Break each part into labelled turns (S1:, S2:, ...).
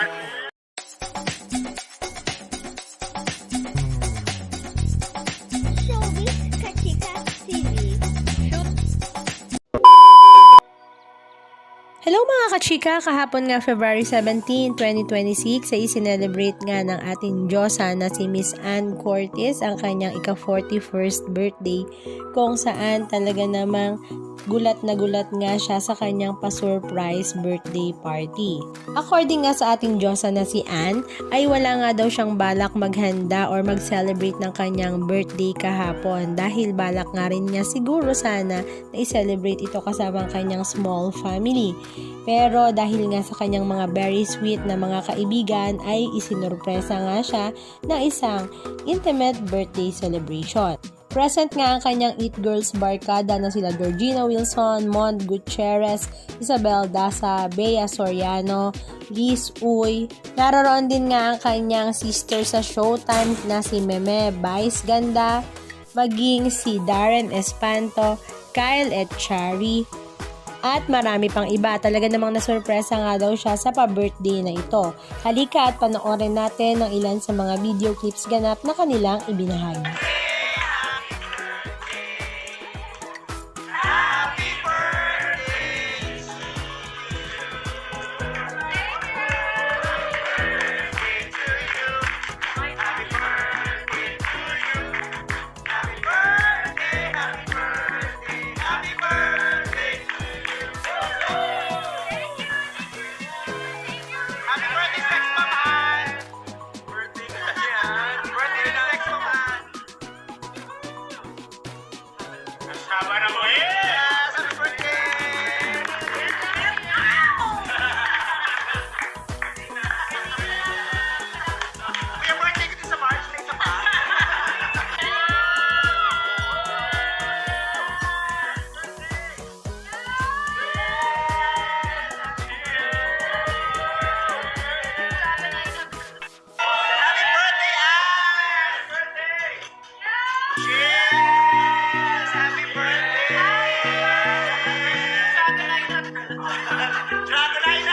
S1: Showbiz Kachika TV.
S2: Hello mga kachika! Kahapon nga February 17, 2026 ay sinelebrate nga ng ating Diyosa na si Miss Ann Curtis ang kanyang ika-41st birthday kung saan talaga namang gulat na gulat nga siya sa kanyang pa-surprise birthday party. According nga sa ating Diyosa na si Ann, ay wala nga daw siyang balak maghanda or mag-celebrate ng kanyang birthday kahapon dahil balak nga rin niya siguro sana na i-celebrate ito kasama ang kanyang small family. Pero dahil nga sa kanyang mga very sweet na mga kaibigan ay isinurpresa nga siya na isang intimate birthday celebration. Present nga ang kanyang It Girls barkada na sila Georgina Wilson, Mont Gutierrez, Isabel Daza, Bea Soriano, Liz Uy. Naroon din nga ang kanyang sister sa Showtime na si Meme Vice Ganda, maging si Darren Espanto, Kyle Etchari, at marami pang iba. Talaga namang nasurpresa nga daw siya sa pa-birthday na ito. Halika at panoorin natin ang ilan sa mga video clips ganap na kanilang ibinahagi.
S3: Haba na mo eh! Happy birthday! Kuya, birthday ko din sa March na isa pa. Happy birthday, Ann! Birthday! Cheers! Happy birthday! Dragonite!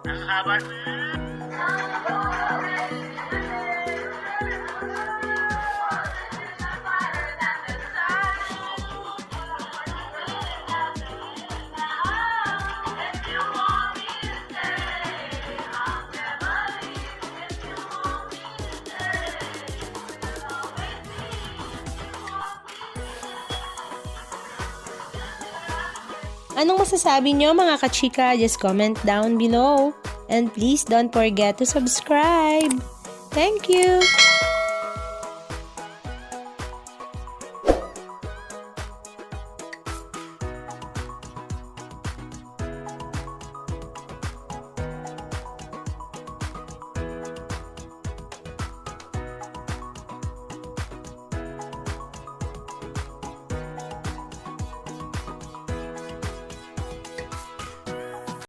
S3: Ang haba.
S2: Anong masasabi nyo mga kachika? Just comment down below. And please don't forget to subscribe. Thank you!